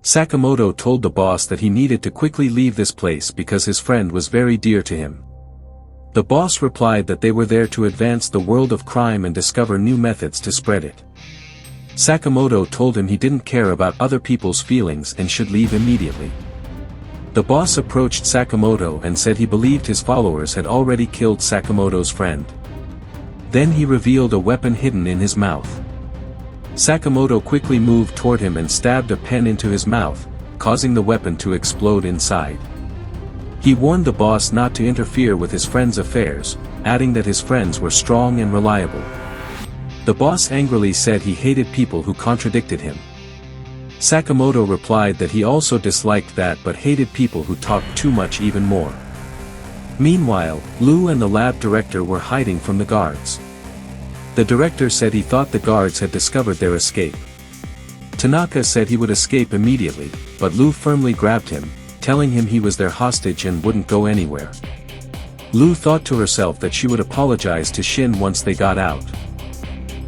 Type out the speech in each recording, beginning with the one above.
Sakamoto told the boss that he needed to quickly leave this place because his friend was very dear to him. The boss replied that they were there to advance the world of crime and discover new methods to spread it. Sakamoto told him he didn't care about other people's feelings and should leave immediately. The boss approached Sakamoto and said he believed his followers had already killed Sakamoto's friend. Then he revealed a weapon hidden in his mouth. Sakamoto quickly moved toward him and stabbed a pen into his mouth, causing the weapon to explode inside. He warned the boss not to interfere with his friend's affairs, adding that his friends were strong and reliable. The boss angrily said he hated people who contradicted him. Sakamoto replied that he also disliked that but hated people who talked too much even more. Meanwhile, Lu and the lab director were hiding from the guards. The director said he thought the guards had discovered their escape. Tanaka said he would escape immediately, but Lu firmly grabbed him, telling him he was their hostage and wouldn't go anywhere. Lu thought to herself that she would apologize to Shin once they got out.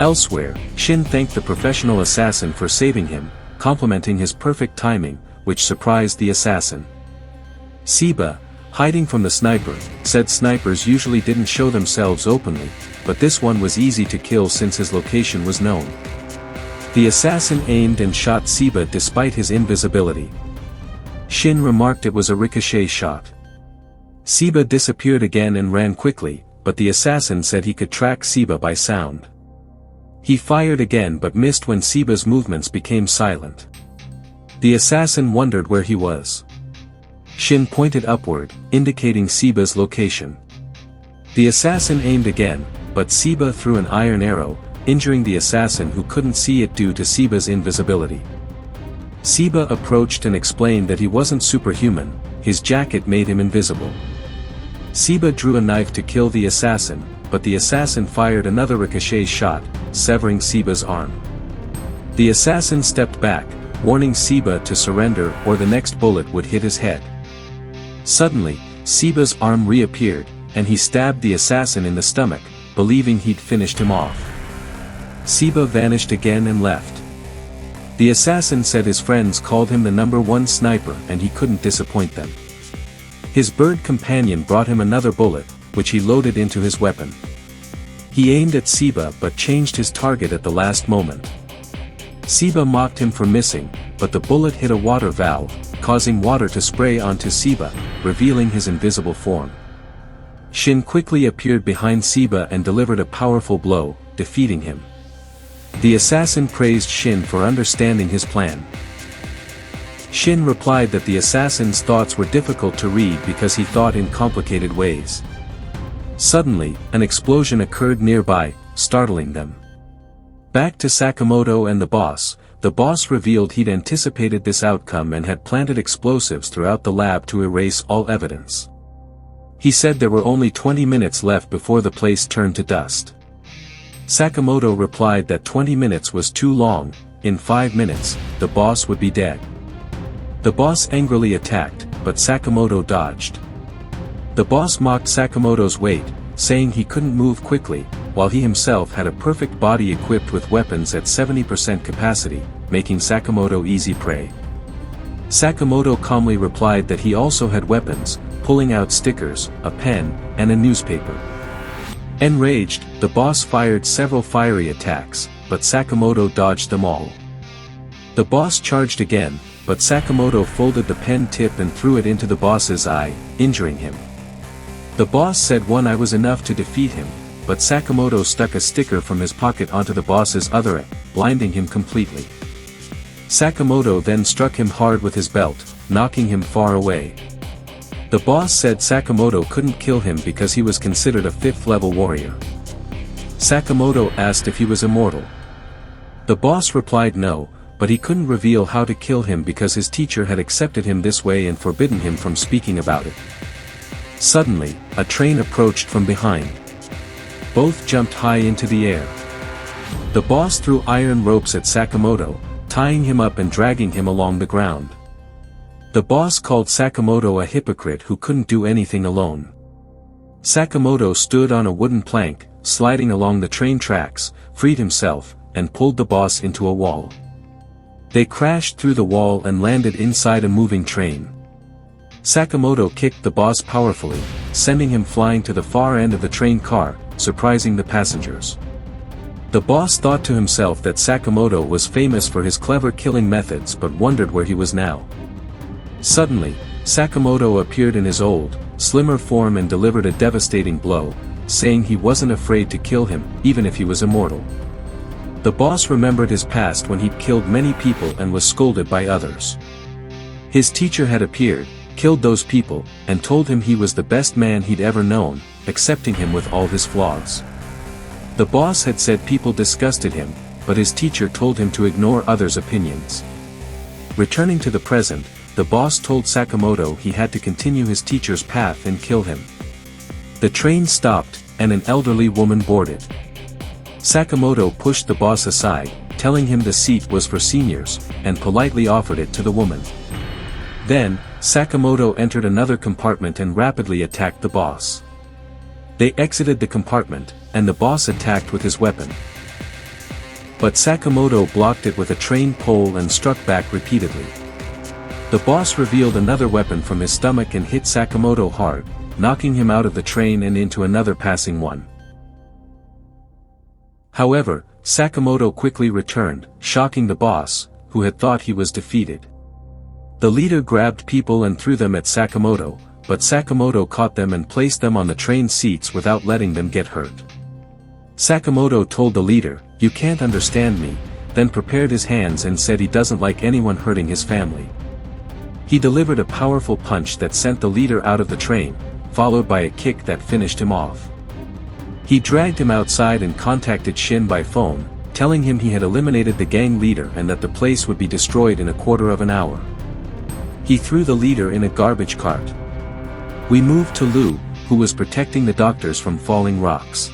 Elsewhere, Shin thanked the professional assassin for saving him, complimenting his perfect timing, which surprised the assassin. Seba, hiding from the sniper, said snipers usually didn't show themselves openly, but this one was easy to kill since his location was known. The assassin aimed and shot Seba despite his invisibility. Shin remarked it was a ricochet shot. Seba disappeared again and ran quickly, but the assassin said he could track Seba by sound. He fired again but missed when Seba's movements became silent. The assassin wondered where he was. Shin pointed upward, indicating Seba's location. The assassin aimed again, but Seba threw an iron arrow, injuring the assassin who couldn't see it due to Seba's invisibility. Seba approached and explained that he wasn't superhuman, his jacket made him invisible. Seba drew a knife to kill the assassin, but the assassin fired another ricochet shot, severing Seba's arm. The assassin stepped back, warning Seba to surrender or the next bullet would hit his head. Suddenly, Seba's arm reappeared, and he stabbed the assassin in the stomach, believing he'd finished him off. Seba vanished again and left. The assassin said his friends called him the #1 sniper and he couldn't disappoint them. His bird companion brought him another bullet, which he loaded into his weapon. He aimed at Seba but changed his target at the last moment. Seba mocked him for missing, but the bullet hit a water valve, causing water to spray onto Seba, revealing his invisible form. Shin quickly appeared behind Seba and delivered a powerful blow, defeating him. The assassin praised Shin for understanding his plan. Shin replied that the assassin's thoughts were difficult to read because he thought in complicated ways. Suddenly, an explosion occurred nearby, startling them. Back to Sakamoto and the boss revealed he'd anticipated this outcome and had planted explosives throughout the lab to erase all evidence. He said there were only 20 minutes left before the place turned to dust. Sakamoto replied that 20 minutes was too long, in 5 minutes, the boss would be dead. The boss angrily attacked, but Sakamoto dodged. The boss mocked Sakamoto's weight, saying he couldn't move quickly, while he himself had a perfect body equipped with weapons at 70% capacity, making Sakamoto easy prey. Sakamoto calmly replied that he also had weapons, pulling out stickers, a pen, and a newspaper. Enraged, the boss fired several fiery attacks, but Sakamoto dodged them all. The boss charged again, but Sakamoto folded the pen tip and threw it into the boss's eye, injuring him. The boss said one eye was enough to defeat him, but Sakamoto stuck a sticker from his pocket onto the boss's other eye, blinding him completely. Sakamoto then struck him hard with his belt, knocking him far away. The boss said Sakamoto couldn't kill him because he was considered a 5th-level warrior. Sakamoto asked if he was immortal. The boss replied no, but he couldn't reveal how to kill him because his teacher had accepted him this way and forbidden him from speaking about it. Suddenly, a train approached from behind. Both jumped high into the air. The boss threw iron ropes at Sakamoto, tying him up and dragging him along the ground. The boss called Sakamoto a hypocrite who couldn't do anything alone. Sakamoto stood on a wooden plank, sliding along the train tracks, freed himself, and pulled the boss into a wall. They crashed through the wall and landed inside a moving train. Sakamoto kicked the boss powerfully, sending him flying to the far end of the train car, surprising the passengers. The boss thought to himself that Sakamoto was famous for his clever killing methods but wondered where he was now. Suddenly, Sakamoto appeared in his old, slimmer form and delivered a devastating blow, saying he wasn't afraid to kill him, even if he was immortal. The boss remembered his past when he'd killed many people and was scolded by others. His teacher had appeared, killed those people, and told him he was the best man he'd ever known, accepting him with all his flaws. The boss had said people disgusted him, but his teacher told him to ignore others' opinions. Returning to the present, the boss told Sakamoto he had to continue his teacher's path and kill him. The train stopped, and an elderly woman boarded. Sakamoto pushed the boss aside, telling him the seat was for seniors, and politely offered it to the woman. Then, Sakamoto entered another compartment and rapidly attacked the boss. They exited the compartment, and the boss attacked with his weapon. But Sakamoto blocked it with a train pole and struck back repeatedly. The boss revealed another weapon from his stomach and hit Sakamoto hard, knocking him out of the train and into another passing one. However, Sakamoto quickly returned, shocking the boss, who had thought he was defeated. The leader grabbed people and threw them at Sakamoto, but Sakamoto caught them and placed them on the train seats without letting them get hurt. Sakamoto told the leader, "You can't understand me," then prepared his hands and said he doesn't like anyone hurting his family. He delivered a powerful punch that sent the leader out of the train, followed by a kick that finished him off. He dragged him outside and contacted Shin by phone, telling him he had eliminated the gang leader and that the place would be destroyed in a quarter of an hour. He threw the leader in a garbage cart. We moved to Lu, who was protecting the doctors from falling rocks.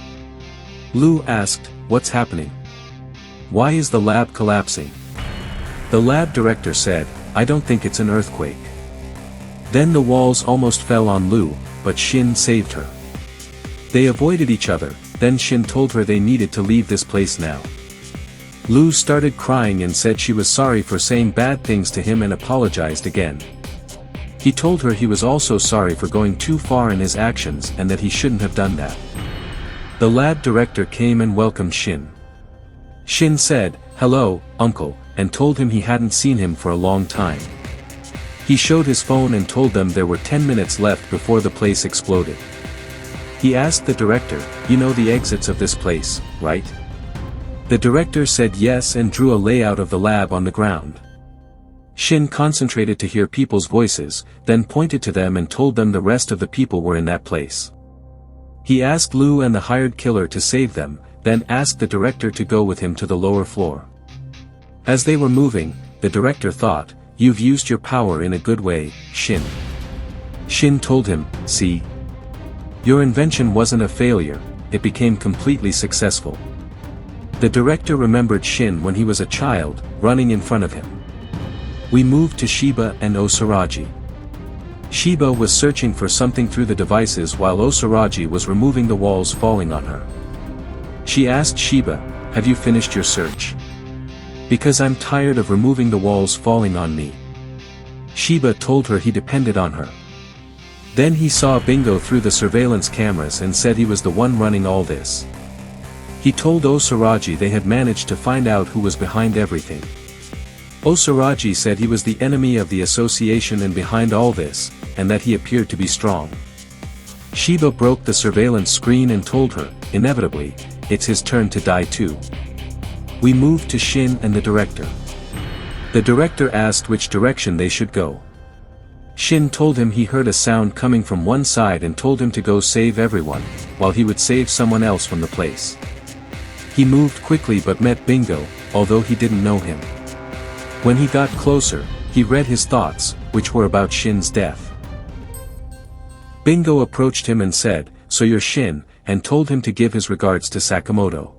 Lu asked, "What's happening? Why is the lab collapsing?" The lab director said, "I don't think it's an earthquake." Then the walls almost fell on Lu, but Shin saved her. They avoided each other, then Shin told her they needed to leave this place now. Lu started crying and said she was sorry for saying bad things to him and apologized again. He told her he was also sorry for going too far in his actions and that he shouldn't have done that. The lab director came and welcomed Shin. Shin said, "Hello, uncle," and told him he hadn't seen him for a long time. He showed his phone and told them there were 10 minutes left before the place exploded. He asked the director, "You know the exits of this place, right?" The director said yes and drew a layout of the lab on the ground. Shin concentrated to hear people's voices, then pointed to them and told them the rest of the people were in that place. He asked Lu and the hired killer to save them, then asked the director to go with him to the lower floor. As they were moving, the director thought, "You've used your power in a good way, Shin." Shin told him, "See? Your invention wasn't a failure, it became completely successful." The director remembered Shin when he was a child, running in front of him. We moved to Shiba and Osaragi. Shiba was searching for something through the devices while Osaragi was removing the walls falling on her. She asked Shiba, "Have you finished your search? Because I'm tired of removing the walls falling on me." Shiba told her he depended on her. Then he saw Bingo through the surveillance cameras and said he was the one running all this. He told Osaragi they had managed to find out who was behind everything. Osaragi said he was the enemy of the association and behind all this, and that he appeared to be strong. Shiba broke the surveillance screen and told her, inevitably, it's his turn to die too. We moved to Shin and the director. The director asked which direction they should go. Shin told him he heard a sound coming from one side and told him to go save everyone, while he would save someone else from the place. He moved quickly but met Bingo, although he didn't know him. When he got closer, he read his thoughts, which were about Shin's death. Bingo approached him and said, "So you're Shin," and told him to give his regards to Sakamoto.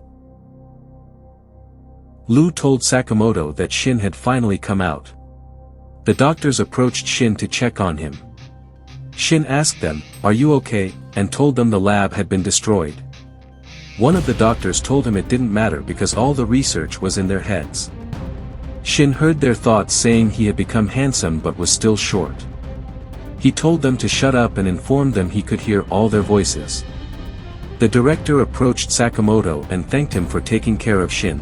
Lu told Sakamoto that Shin had finally come out. The doctors approached Shin to check on him. Shin asked them, "Are you okay?" and told them the lab had been destroyed. One of the doctors told him it didn't matter because all the research was in their heads. Shin heard their thoughts, saying he had become handsome but was still short. He told them to shut up and informed them he could hear all their voices. The director approached Sakamoto and thanked him for taking care of Shin.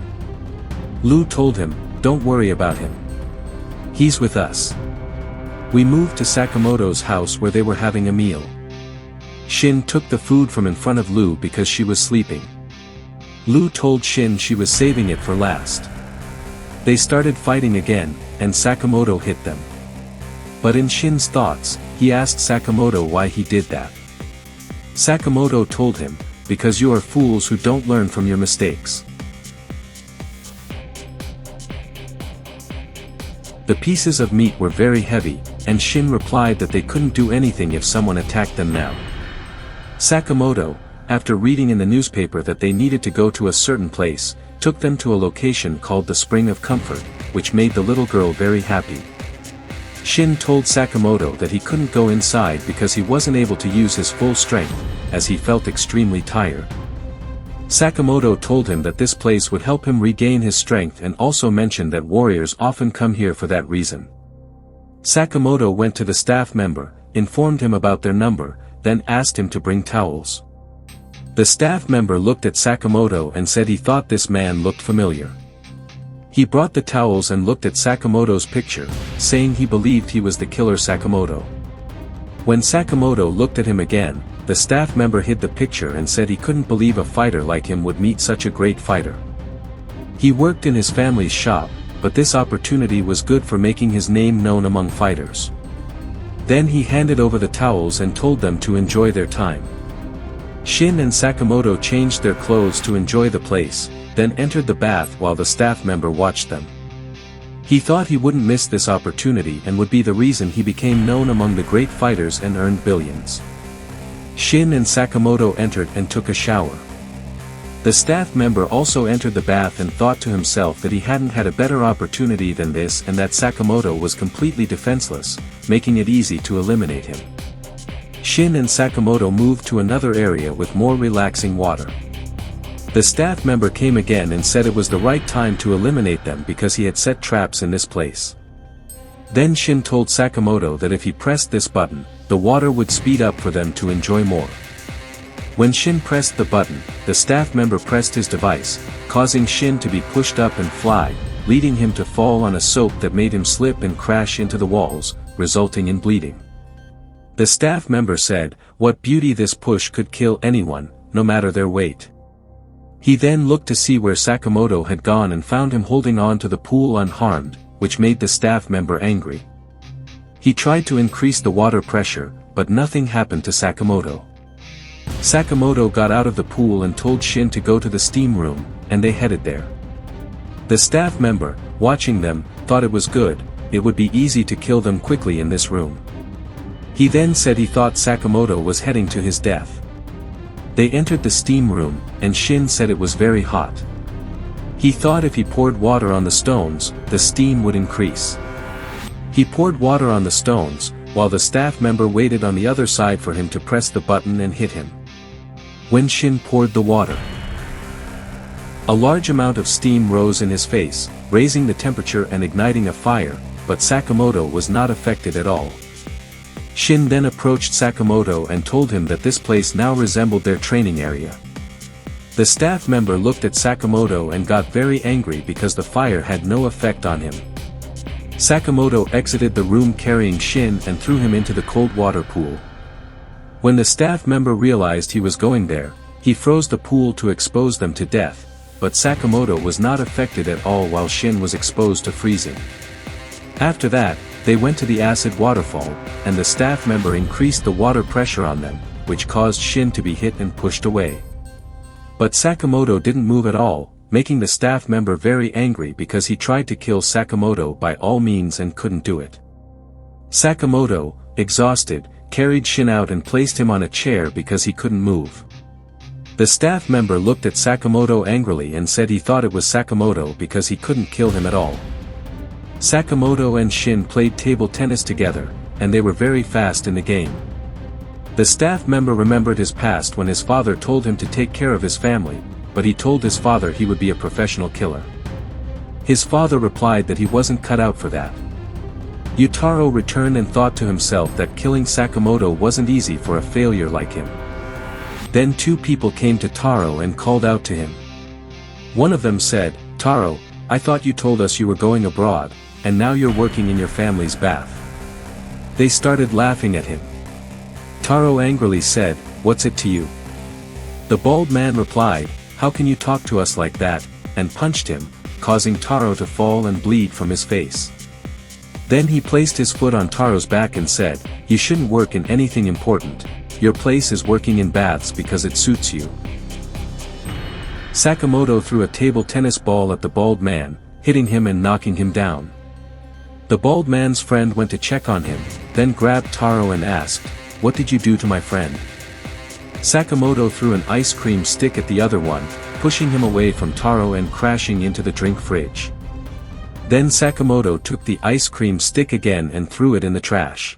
Lu told him, "Don't worry about him. He's with us." We moved to Sakamoto's house where they were having a meal. Shin took the food from in front of Lu because she was sleeping. Lu told Shin she was saving it for last. They started fighting again, and Sakamoto hit them. But in Shin's thoughts, he asked Sakamoto why he did that. Sakamoto told him, "Because you are fools who don't learn from your mistakes." The pieces of meat were very heavy, and Shin replied that they couldn't do anything if someone attacked them now. Sakamoto, after reading in the newspaper that they needed to go to a certain place, took them to a location called the Spring of Comfort, which made the little girl very happy. Shin told Sakamoto that he couldn't go inside because he wasn't able to use his full strength, as he felt extremely tired. Sakamoto told him that this place would help him regain his strength and also mentioned that warriors often come here for that reason. Sakamoto went to the staff member, informed him about their number, then asked him to bring towels. The staff member looked at Sakamoto and said he thought this man looked familiar. He brought the towels and looked at Sakamoto's picture, saying he believed he was the killer Sakamoto. When Sakamoto looked at him again, the staff member hid the picture and said he couldn't believe a fighter like him would meet such a great fighter. He worked in his family's shop, but this opportunity was good for making his name known among fighters. Then he handed over the towels and told them to enjoy their time. Shin and Sakamoto changed their clothes to enjoy the place, then entered the bath while the staff member watched them. He thought he wouldn't miss this opportunity and would be the reason he became known among the great fighters and earned billions. Shin and Sakamoto entered and took a shower. The staff member also entered the bath and thought to himself that he hadn't had a better opportunity than this and that Sakamoto was completely defenseless, making it easy to eliminate him. Shin and Sakamoto moved to another area with more relaxing water. The staff member came again and said it was the right time to eliminate them because he had set traps in this place. Then Shin told Sakamoto that if he pressed this button, the water would speed up for them to enjoy more. When Shin pressed the button, the staff member pressed his device, causing Shin to be pushed up and fly, leading him to fall on a soap that made him slip and crash into the walls, resulting in bleeding. The staff member said, "What beauty, this push could kill anyone, no matter their weight." He then looked to see where Sakamoto had gone and found him holding on to the pool unharmed, which made the staff member angry. He tried to increase the water pressure, but nothing happened to Sakamoto. Sakamoto got out of the pool and told Shin to go to the steam room, and they headed there. The staff member, watching them, thought it was good, it would be easy to kill them quickly in this room. He then said he thought Sakamoto was heading to his death. They entered the steam room, and Shin said it was very hot. He thought if he poured water on the stones, the steam would increase. He poured water on the stones, while the staff member waited on the other side for him to press the button and hit him. When Shin poured the water, a large amount of steam rose in his face, raising the temperature and igniting a fire, but Sakamoto was not affected at all. Shin then approached Sakamoto and told him that this place now resembled their training area. The staff member looked at Sakamoto and got very angry because the fire had no effect on him. Sakamoto exited the room carrying Shin and threw him into the cold water pool. When the staff member realized he was going there, he froze the pool to expose them to death, but Sakamoto was not affected at all while Shin was exposed to freezing. After that, they went to the acid waterfall, and the staff member increased the water pressure on them, which caused Shin to be hit and pushed away. But Sakamoto didn't move at all, making the staff member very angry because he tried to kill Sakamoto by all means and couldn't do it. Sakamoto, exhausted, carried Shin out and placed him on a chair because he couldn't move. The staff member looked at Sakamoto angrily and said he thought it was Sakamoto because he couldn't kill him at all. Sakamoto and Shin played table tennis together, and they were very fast in the game. The staff member remembered his past when his father told him to take care of his family, but he told his father he would be a professional killer. His father replied that he wasn't cut out for that. Yutaro returned and thought to himself that killing Sakamoto wasn't easy for a failure like him. Then two people came to Taro and called out to him. One of them said, "Taro, I thought you told us you were going abroad, and now you're working in your family's bath." They started laughing at him. Taro angrily said, "What's it to you?" The bald man replied, "How can you talk to us like that," and punched him, causing Taro to fall and bleed from his face. Then he placed his foot on Taro's back and said, "You shouldn't work in anything important. Your place is working in baths because it suits you." Sakamoto threw a table tennis ball at the bald man, hitting him and knocking him down. The bald man's friend went to check on him, then grabbed Taro and asked, "What did you do to my friend?" Sakamoto threw an ice cream stick at the other one, pushing him away from Taro and crashing into the drink fridge. Then Sakamoto took the ice cream stick again and threw it in the trash.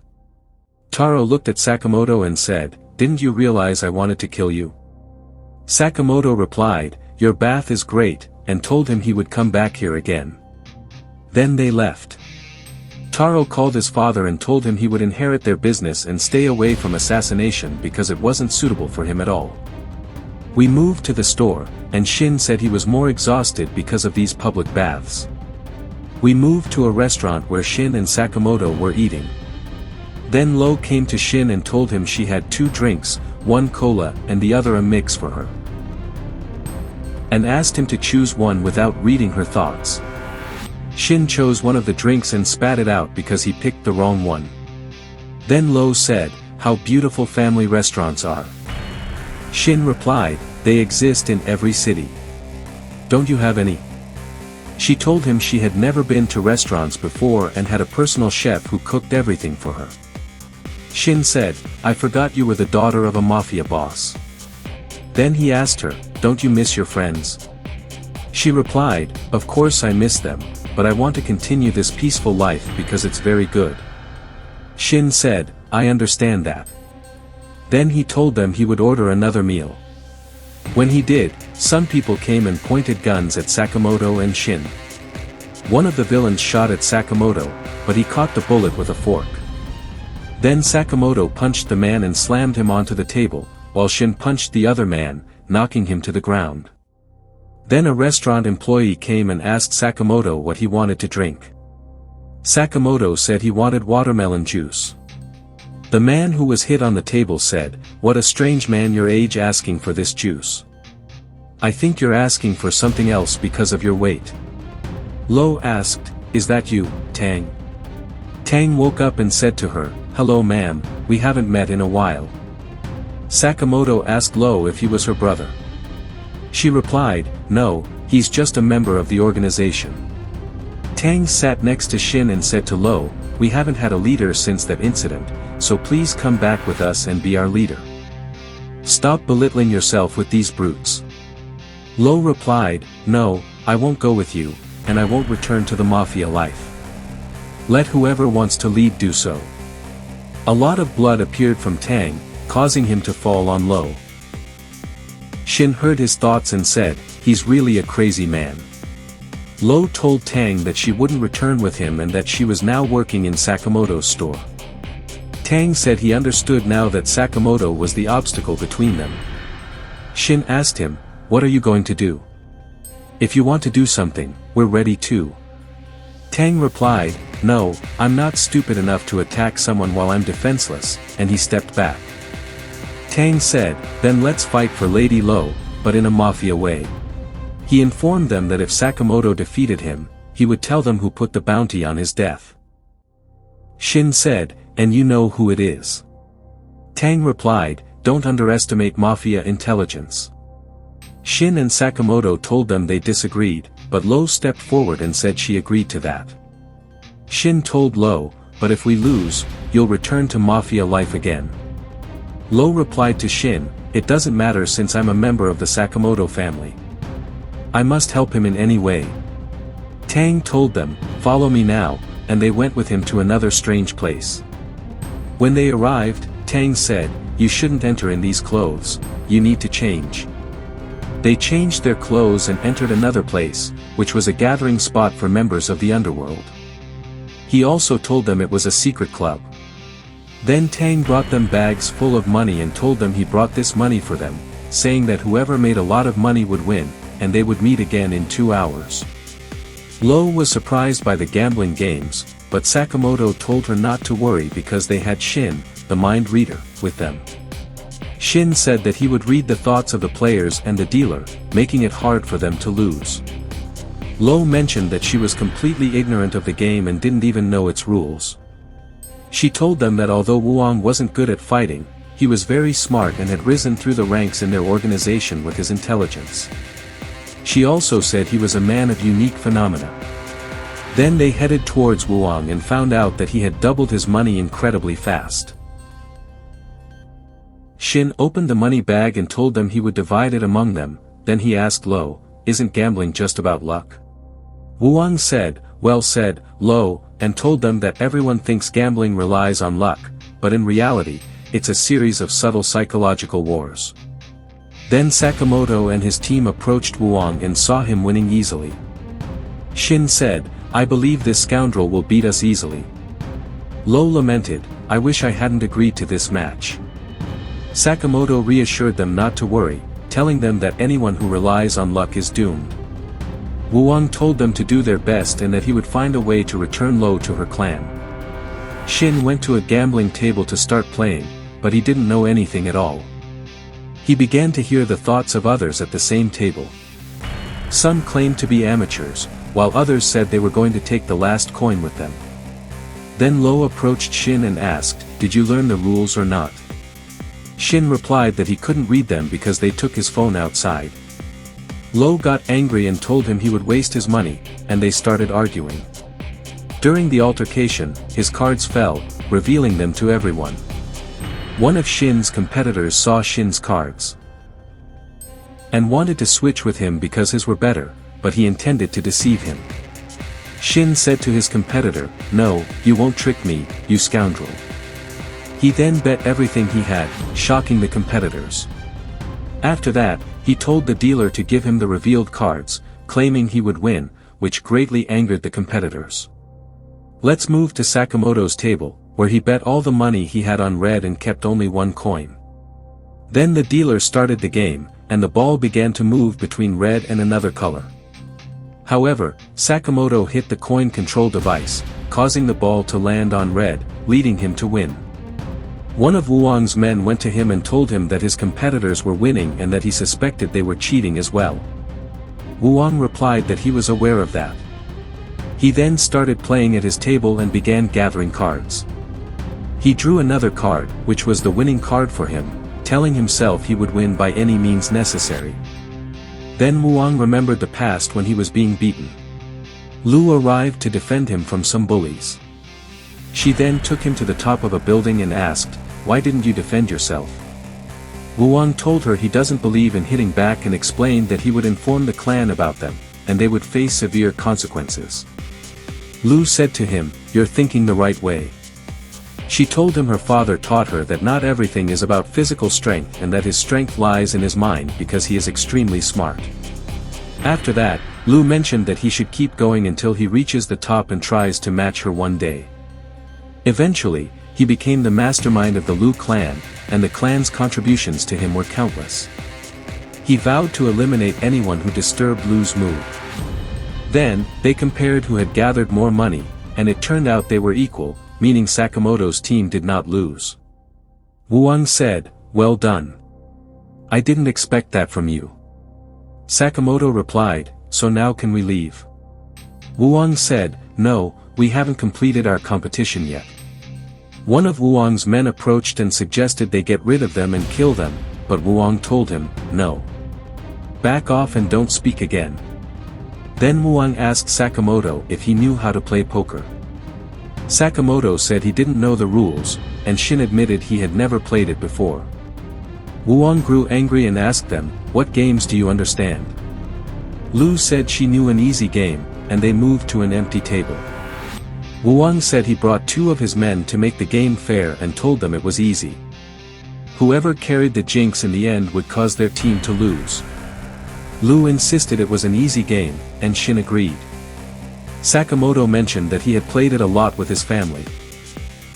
Taro looked at Sakamoto and said, "Didn't you realize I wanted to kill you?" Sakamoto replied, "Your bath is great," and told him he would come back here again. Then they left. Taro called his father and told him he would inherit their business and stay away from assassination because it wasn't suitable for him at all. We moved to the store, and Shin said he was more exhausted because of these public baths. We moved to a restaurant where Shin and Sakamoto were eating. Then Lo came to Shin and told him she had 2 drinks, one cola and the other a mix for her, and asked him to choose one without reading her thoughts. Shin chose one of the drinks and spat it out because he picked the wrong one. Then Lo said, "How beautiful family restaurants are." Shin replied, "They exist in every city. Don't you have any?" She told him she had never been to restaurants before and had a personal chef who cooked everything for her. Shin said, "I forgot you were the daughter of a mafia boss." Then he asked her, "Don't you miss your friends?" She replied, "Of course I miss them, but I want to continue this peaceful life because it's very good." Shin said, "I understand that." Then he told them he would order another meal. When he did, some people came and pointed guns at Sakamoto and Shin. One of the villains shot at Sakamoto, but he caught the bullet with a fork. Then Sakamoto punched the man and slammed him onto the table, while Shin punched the other man, knocking him to the ground. Then a restaurant employee came and asked Sakamoto what he wanted to drink. Sakamoto said he wanted watermelon juice. The man who was hit on the table said, "What a strange man your age asking for this juice. I think you're asking for something else because of your weight." Lo asked, "Is that you, Tang?" Tang woke up and said to her, "Hello ma'am, we haven't met in a while." Sakamoto asked Lo if he was her brother. She replied, "No, he's just a member of the organization." Tang sat next to Shin and said to Lo, "We haven't had a leader since that incident, so please come back with us and be our leader. Stop belittling yourself with these brutes." Lo replied, "No, I won't go with you, and I won't return to the mafia life. Let whoever wants to lead do so." A lot of blood appeared from Tang, causing him to fall on Lo. Shin heard his thoughts and said, "He's really a crazy man." Lo told Tang that she wouldn't return with him and that she was now working in Sakamoto's store. Tang said he understood now that Sakamoto was the obstacle between them. Shin asked him, "What are you going to do? If you want to do something, we're ready too." Tang replied, "No, I'm not stupid enough to attack someone while I'm defenseless," and he stepped back. Tang said, "Then let's fight for Lady Lo, but in a mafia way." He informed them that if Sakamoto defeated him, he would tell them who put the bounty on his death. Shin said, "And you know who it is?" Tang replied, "Don't underestimate mafia intelligence." Shin and Sakamoto told them they disagreed, but Lo stepped forward and said she agreed to that. Shin told Lo, "But if we lose, you'll return to mafia life again." Lo replied to Shin, "It doesn't matter since I'm a member of the Sakamoto family. I must help him in any way." Tang told them, "Follow me now," and they went with him to another strange place. When they arrived, Tang said, "You shouldn't enter in these clothes, you need to change." They changed their clothes and entered another place, which was a gathering spot for members of the underworld. He also told them it was a secret club. Then Tang brought them bags full of money and told them he brought this money for them, saying that whoever made a lot of money would win, and they would meet again in 2 hours. Lo was surprised by the gambling games, but Sakamoto told her not to worry because they had Shin, the mind reader, with them. Shin said that he would read the thoughts of the players and the dealer, making it hard for them to lose. Lo mentioned that she was completely ignorant of the game and didn't even know its rules. She told them that although Wuong wasn't good at fighting, he was very smart and had risen through the ranks in their organization with his intelligence. She also said he was a man of unique phenomena. Then they headed towards Wuong and found out that he had doubled his money incredibly fast. Shin opened the money bag and told them he would divide it among them, then he asked Lo, "Isn't gambling just about luck?" Wuong said, "Well said, Lo," and told them that everyone thinks gambling relies on luck, but in reality, it's a series of subtle psychological wars. Then Sakamoto and his team approached Wuong and saw him winning easily. Shin said, "I believe this scoundrel will beat us easily." Lo lamented, "I wish I hadn't agreed to this match." Sakamoto reassured them not to worry, telling them that anyone who relies on luck is doomed. Wuong told them to do their best and that he would find a way to return Lo to her clan. Shin went to a gambling table to start playing, but he didn't know anything at all. He began to hear the thoughts of others at the same table. Some claimed to be amateurs, while others said they were going to take the last coin with them. Then Lo approached Shin and asked, "Did you learn the rules or not?" Shin replied that he couldn't read them because they took his phone outside. Lo got angry and told him he would waste his money, and they started arguing. During the altercation, his cards fell, revealing them to everyone. One of Shin's competitors saw Shin's cards and wanted to switch with him because his were better, but he intended to deceive him. Shin said to his competitor, "No, you won't trick me, you scoundrel." He then bet everything he had, shocking the competitors. After that, he told the dealer to give him the revealed cards, claiming he would win, which greatly angered the competitors. Let's move to Sakamoto's table, where he bet all the money he had on red and kept only 1 coin. Then the dealer started the game, and the ball began to move between red and another color. However, Sakamoto hit the coin control device, causing the ball to land on red, leading him to win. One of Wuong's men went to him and told him that his competitors were winning and that he suspected they were cheating as well. Wuong replied that he was aware of that. He then started playing at his table and began gathering cards. He drew another card, which was the winning card for him, telling himself he would win by any means necessary. Then Wuong remembered the past when he was being beaten. Lu arrived to defend him from some bullies. She then took him to the top of a building and asked, "Why didn't you defend yourself?" Wuong told her he doesn't believe in hitting back and explained that he would inform the clan about them, and they would face severe consequences. Lu said to him, "You're thinking the right way." She told him her father taught her that not everything is about physical strength and that his strength lies in his mind because he is extremely smart. After that, Lu mentioned that he should keep going until he reaches the top and tries to match her one day. Eventually, he became the mastermind of the Lu clan, and the clan's contributions to him were countless. He vowed to eliminate anyone who disturbed Lu's mood. Then, they compared who had gathered more money, and it turned out they were equal, meaning Sakamoto's team did not lose. Wuong said, "Well done. I didn't expect that from you." Sakamoto replied, "So now can we leave?" Wuong said, "No, we haven't completed our competition yet." One of Wuong's men approached and suggested they get rid of them and kill them, but Wuong told him, "No. Back off and don't speak again." Then Wuong asked Sakamoto if he knew how to play poker. Sakamoto said he didn't know the rules, and Shin admitted he had never played it before. Wuong grew angry and asked them, "What games do you understand?" Lu said she knew an easy game, and they moved to an empty table. Wuong said he brought 2 of his men to make the game fair and told them it was easy. Whoever carried the jinx in the end would cause their team to lose. Lu insisted it was an easy game, and Shin agreed. Sakamoto mentioned that he had played it a lot with his family.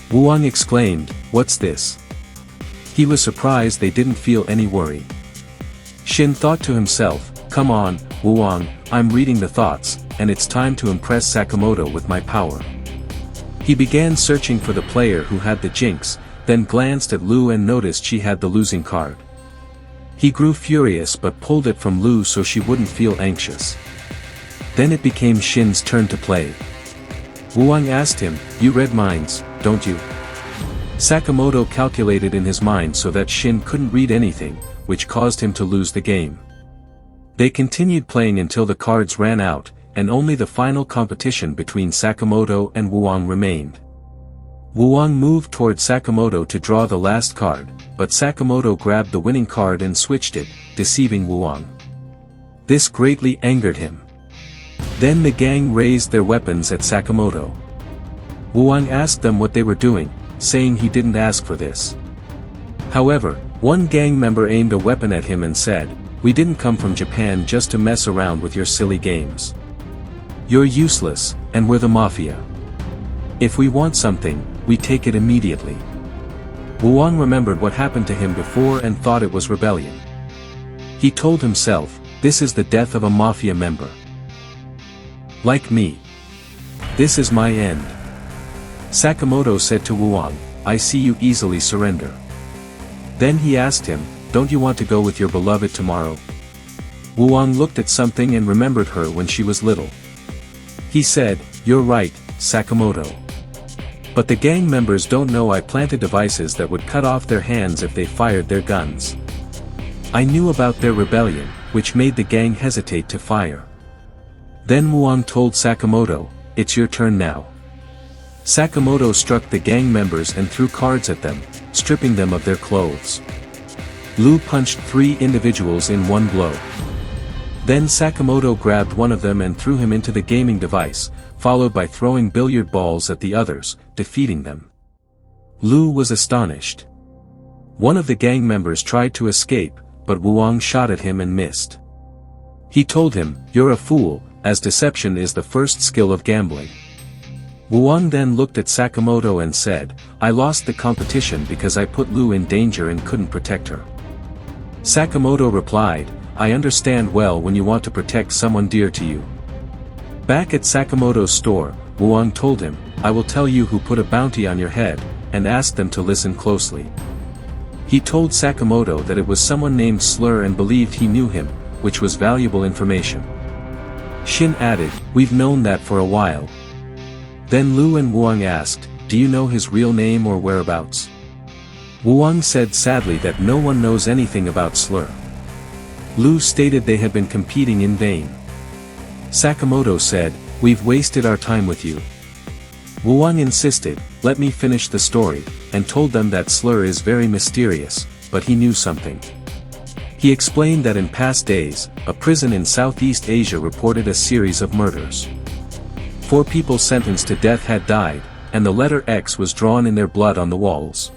Wuang exclaimed, "What's this?" He was surprised they didn't feel any worry. Shin thought to himself, "Come on, Wuang, I'm reading the thoughts, and it's time to impress Sakamoto with my power." He began searching for the player who had the jinx, then glanced at Lu and noticed she had the losing card. He grew furious but pulled it from Lu so she wouldn't feel anxious. Then it became Shin's turn to play. Wuang asked him, "You read minds, don't you?" Sakamoto calculated in his mind so that Shin couldn't read anything, which caused him to lose the game. They continued playing until the cards ran out, and only the final competition between Sakamoto and Wuang remained. Wuang moved toward Sakamoto to draw the last card, but Sakamoto grabbed the winning card and switched it, deceiving Wuang. This greatly angered him. Then the gang raised their weapons at Sakamoto. Wuang asked them what they were doing, saying he didn't ask for this. However, one gang member aimed a weapon at him and said, "We didn't come from Japan just to mess around with your silly games. You're useless, and we're the mafia. If we want something, we take it immediately." Wuang remembered what happened to him before and thought it was rebellion. He told himself, "This is the death of a mafia member. Like me. This is my end." Sakamoto said to Wuang, "I see you easily surrender." Then he asked him, "Don't you want to go with your beloved tomorrow?" Wuang looked at something and remembered her when she was little. He said, "You're right, Sakamoto. But the gang members don't know I planted devices that would cut off their hands if they fired their guns. I knew about their rebellion, which made the gang hesitate to fire." Then Wuang told Sakamoto, "It's your turn now." Sakamoto struck the gang members and threw cards at them, stripping them of their clothes. Lu punched 3 individuals in one blow. Then Sakamoto grabbed one of them and threw him into the gaming device, followed by throwing billiard balls at the others, defeating them. Lu was astonished. One of the gang members tried to escape, but Wuang shot at him and missed. He told him, "You're a fool, as deception is the first skill of gambling." Wuang then looked at Sakamoto and said, "I lost the competition because I put Lu in danger and couldn't protect her." Sakamoto replied, "I understand well when you want to protect someone dear to you." Back at Sakamoto's store, Wuang told him, "I will tell you who put a bounty on your head," and asked them to listen closely. He told Sakamoto that it was someone named Slur and believed he knew him, which was valuable information. Shin added, "We've known that for a while." Then Lu and Wuang asked, "Do you know his real name or whereabouts?" Wuang said sadly that no one knows anything about Slur. Lu stated they had been competing in vain. Sakamoto said, "We've wasted our time with you." Wuang insisted, "Let me finish the story," and told them that Slur is very mysterious, but he knew something. He explained that in past days, a prison in Southeast Asia reported a series of murders. 4 people sentenced to death had died, and the letter X was drawn in their blood on the walls.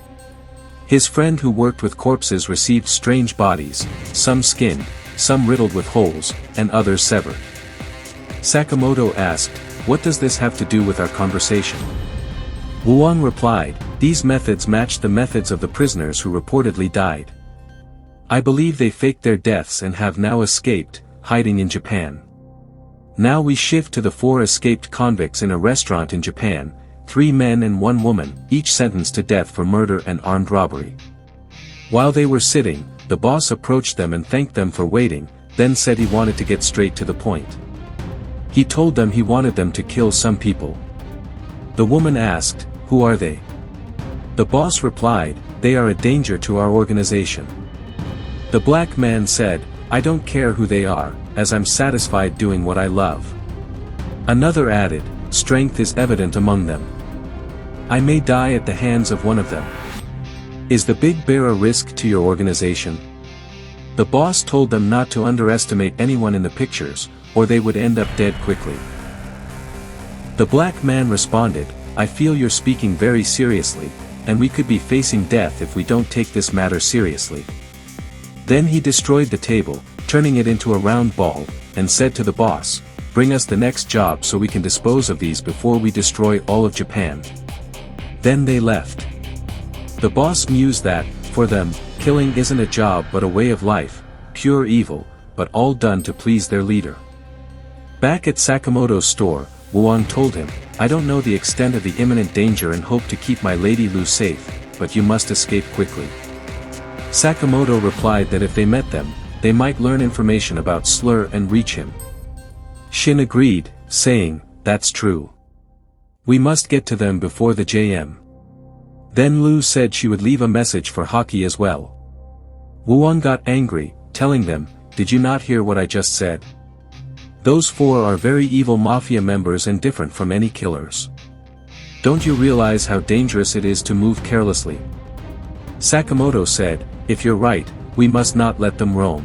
His friend who worked with corpses received strange bodies, some skinned, some riddled with holes, and others severed. Sakamoto asked, "What does this have to do with our conversation?" Wuang replied, "These methods match the methods of the prisoners who reportedly died. I believe they faked their deaths and have now escaped, hiding in Japan. Now we shift to the 4 escaped convicts in a restaurant in Japan, 3 men and 1 woman, each sentenced to death for murder and armed robbery." While they were sitting, the boss approached them and thanked them for waiting, then said he wanted to get straight to the point. He told them he wanted them to kill some people. The woman asked, "Who are they?" The boss replied, "They are a danger to our organization." The black man said, "I don't care who they are, as I'm satisfied doing what I love." Another added, "Strength is evident among them. I may die at the hands of one of them. Is the big bear a risk to your organization?" The boss told them not to underestimate anyone in the pictures, or they would end up dead quickly. The black man responded, "I feel you're speaking very seriously, and we could be facing death if we don't take this matter seriously." Then he destroyed the table, turning it into a round ball, and said to the boss, "Bring us the next job so we can dispose of these before we destroy all of Japan." Then they left. The boss mused that, for them, killing isn't a job but a way of life, pure evil, but all done to please their leader. Back at Sakamoto's store, Wuong told him, "I don't know the extent of the imminent danger and hope to keep my Lady Lu safe, but you must escape quickly." Sakamoto replied that if they met them, they might learn information about Slur and reach him. Shin agreed, saying, "That's true. We must get to them before the JM." Then Lu said she would leave a message for Hockey as well. Wuong got angry, telling them, "Did you not hear what I just said? Those four are very evil mafia members and different from any killers. Don't you realize how dangerous it is to move carelessly?" Sakamoto said, "If you're right, we must not let them roam."